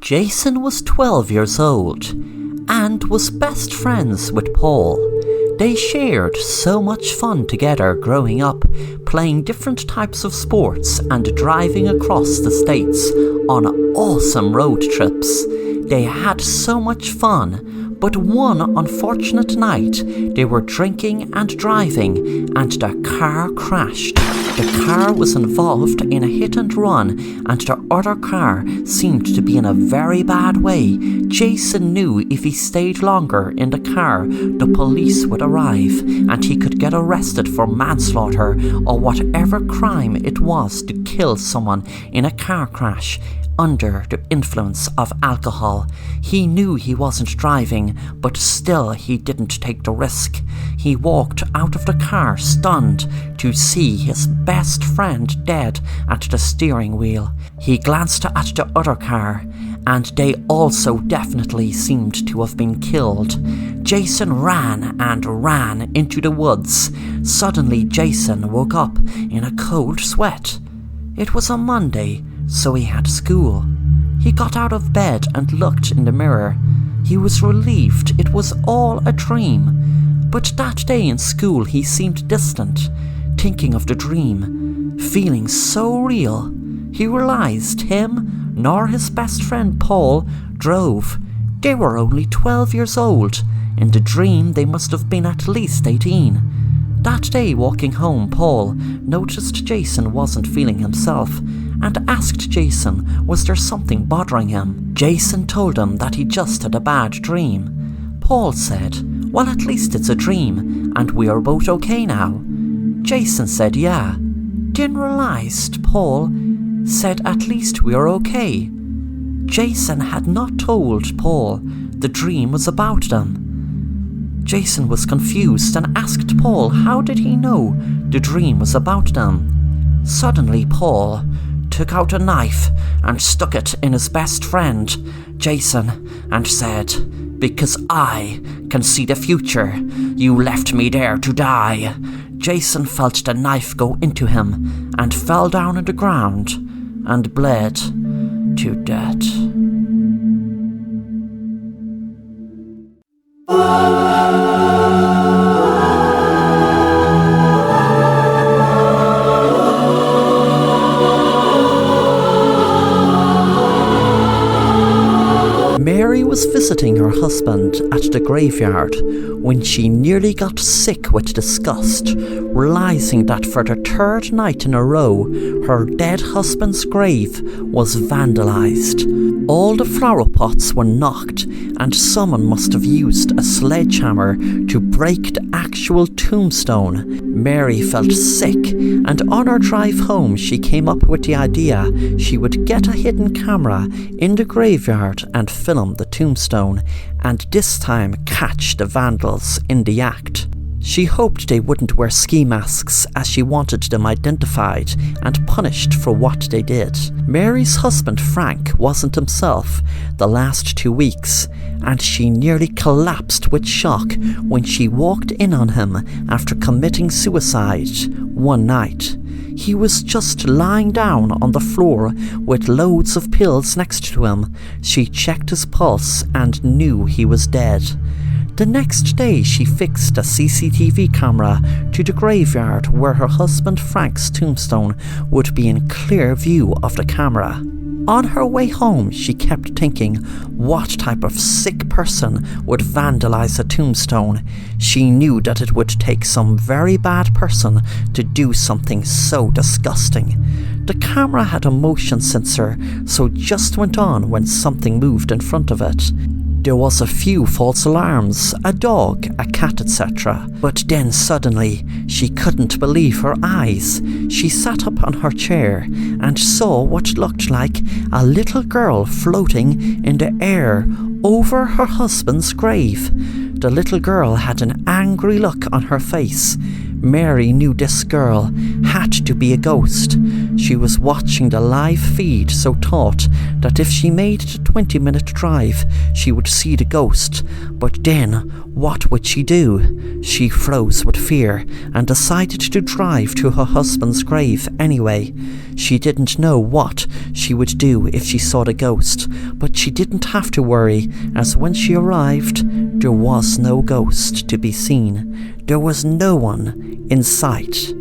Jason was 12 years old and was best friends with Paul. They shared so much fun together growing up, playing different types of sports and driving across the states on awesome road trips. They had so much fun, but one unfortunate night they were drinking and driving and their car crashed. The car was involved in a hit and run and the other car seemed to be in a very bad way. Jason knew if he stayed longer in the car, the police would arrive and he could get arrested for manslaughter or whatever crime it was to kill someone in a car crash under the influence of alcohol. He knew he wasn't driving, but still he didn't take the risk. He walked out of the car stunned to see his best friend dead at the steering wheel. He glanced at the other car, and they also definitely seemed to have been killed. Jason ran and ran into the woods. Suddenly Jason woke up in a cold sweat. It was a Monday, so he had school. He got out of bed and looked in the mirror. He was relieved it was all a dream. But that day in school he seemed distant, thinking of the dream, feeling so real. He realized him nor his best friend Paul drove. They were only 12 years old. In the dream they must have been at least 18. That day walking home, Paul noticed Jason wasn't feeling himself and asked Jason was there something bothering him. Jason told him that he just had a bad dream. Paul said, "Well, at least it's a dream and we are both okay now." Jason said yeah. Then realized Paul said at least we are okay. Jason had not told Paul the dream was about them. Jason was confused and asked Paul how did he know the dream was about them. Suddenly Paul took out a knife and stuck it in his best friend, Jason, and said, "Because I can see the future, you left me there to die." Jason felt the knife go into him and fell down on the ground and bled to death. Mary was visiting her husband at the graveyard when she nearly got sick with disgust, realizing that for the third night in a row, her dead husband's grave was vandalized. All the flower pots were knocked, and someone must have used a sledgehammer to break the actual tombstone. Mary felt sick, and on her drive home she came up with the idea she would get a hidden camera in the graveyard and film the tombstone, and this time catch the vandals in the act. She hoped they wouldn't wear ski masks as she wanted them identified and punished for what they did. Mary's husband Frank wasn't himself the last 2 weeks, and she nearly collapsed with shock when she walked in on him after committing suicide one night. He was just lying down on the floor with loads of pills next to him. She checked his pulse and knew he was dead. The next day she fixed a CCTV camera to the graveyard where her husband Frank's tombstone would be in clear view of the camera. On her way home she kept thinking, what type of sick person would vandalize a tombstone? She knew that it would take some very bad person to do something so disgusting. The camera had a motion sensor, so it just went on when something moved in front of it. There was a few false alarms, a dog, a cat, etc. But then suddenly, she couldn't believe her eyes. She sat up on her chair and saw what looked like a little girl floating in the air over her husband's grave. The little girl had an angry look on her face. Mary knew this girl had to be a ghost. She was watching the live feed, so thought that if she made the 20-minute drive, she would see the ghost. But then, what would she do? She froze with fear and decided to drive to her husband's grave anyway. She didn't know what she would do if she saw the ghost, but she didn't have to worry, as when she arrived, there was no ghost to be seen. There was no one in sight.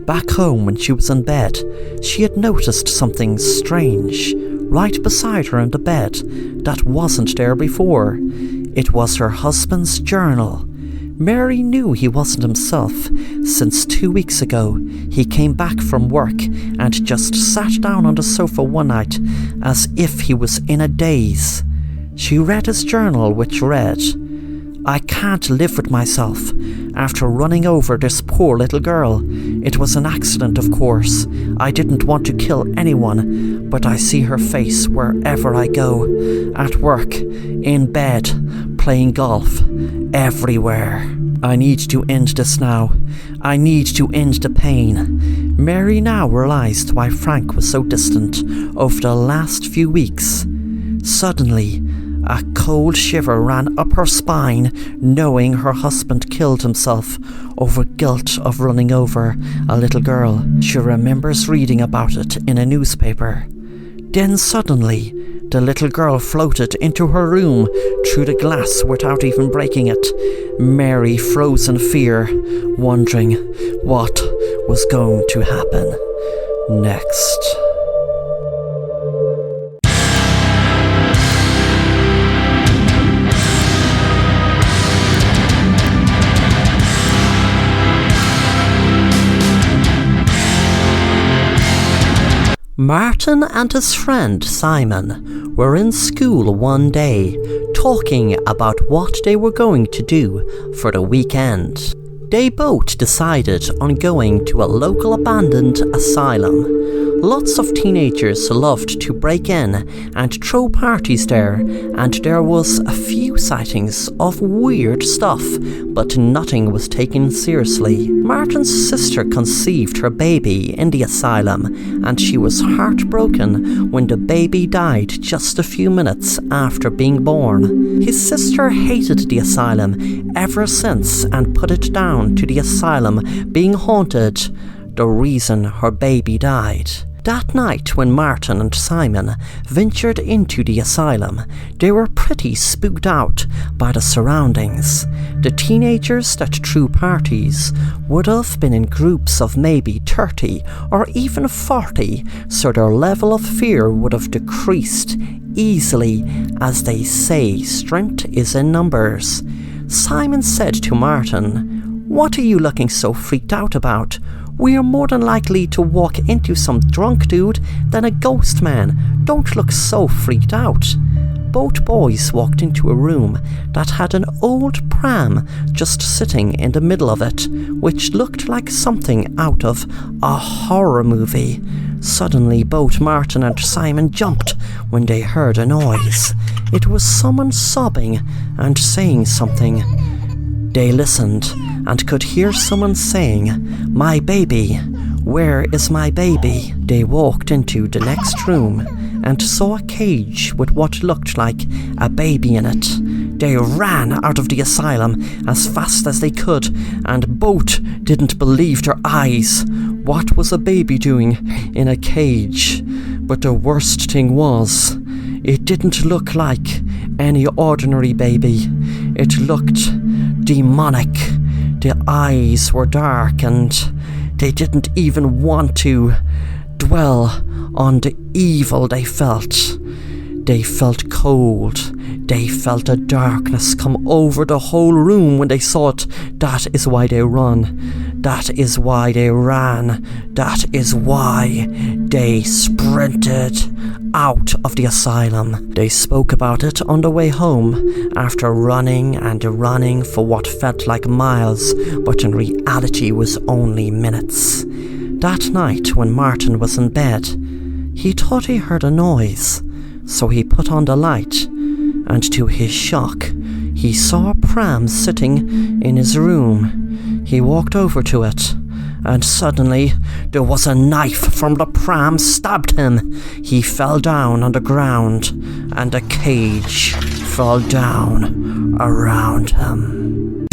Back home when she was in bed, she had noticed something strange right beside her in the bed that wasn't there before. It was her husband's journal. Mary knew he wasn't himself, since 2 weeks ago he came back from work and just sat down on the sofa one night as if he was in a daze. She read his journal, which read, "I can't live with myself after running over this poor little girl. It was an accident, of course. I didn't want to kill anyone, but I see her face wherever I go. At work, in bed, playing golf, everywhere. I need to end this now. I need to end the pain." Mary now realised why Frank was so distant over the last few weeks. Suddenly, a cold shiver ran up her spine, knowing her husband killed himself over guilt of running over a little girl. She remembers reading about it in a newspaper. Then suddenly, the little girl floated into her room through the glass without even breaking it. Mary froze in fear, wondering what was going to happen next. Martin and his friend Simon were in school one day, talking about what they were going to do for the weekend. They both decided on going to a local abandoned asylum. Lots of teenagers loved to break in and throw parties there, and there was a few sightings of weird stuff, but nothing was taken seriously. Martin's sister conceived her baby in the asylum, and she was heartbroken when the baby died just a few minutes after being born. His sister hated the asylum ever since and put it down to the asylum being haunted, the reason her baby died. That night when Martin and Simon ventured into the asylum, they were pretty spooked out by the surroundings. The teenagers that threw parties would have been in groups of maybe 30 or even 40, so their level of fear would have decreased easily. As they say, strength is in numbers. Simon said to Martin, "What are you looking so freaked out about? We are more than likely to walk into some drunk dude than a ghost man. Don't look so freaked out." Both boys walked into a room that had an old pram just sitting in the middle of it, which looked like something out of a horror movie. Suddenly, both Martin and Simon jumped when they heard a noise. It was someone sobbing and saying something. They listened and could hear someone saying, "My baby, where is my baby?" They walked into the next room and saw a cage with what looked like a baby in it. They ran out of the asylum as fast as they could, and both didn't believe their eyes. What was a baby doing in a cage? But the worst thing was, it didn't look like any ordinary baby. It looked demonic. The eyes were dark, and they didn't even want to dwell on the evil they felt. They felt cold. They felt a darkness come over the whole room when they saw it. That is why they run. That is why they ran. That is why they sprinted out of the asylum. They spoke about it on the way home, after running and running for what felt like miles, but in reality was only minutes. That night when Martin was in bed, he thought he heard a noise, so he put on the light, and to his shock, he saw a pram sitting in his room. He walked over to it, and suddenly there was a knife from the pram stabbed him. He fell down on the ground, and a cage fell down around him.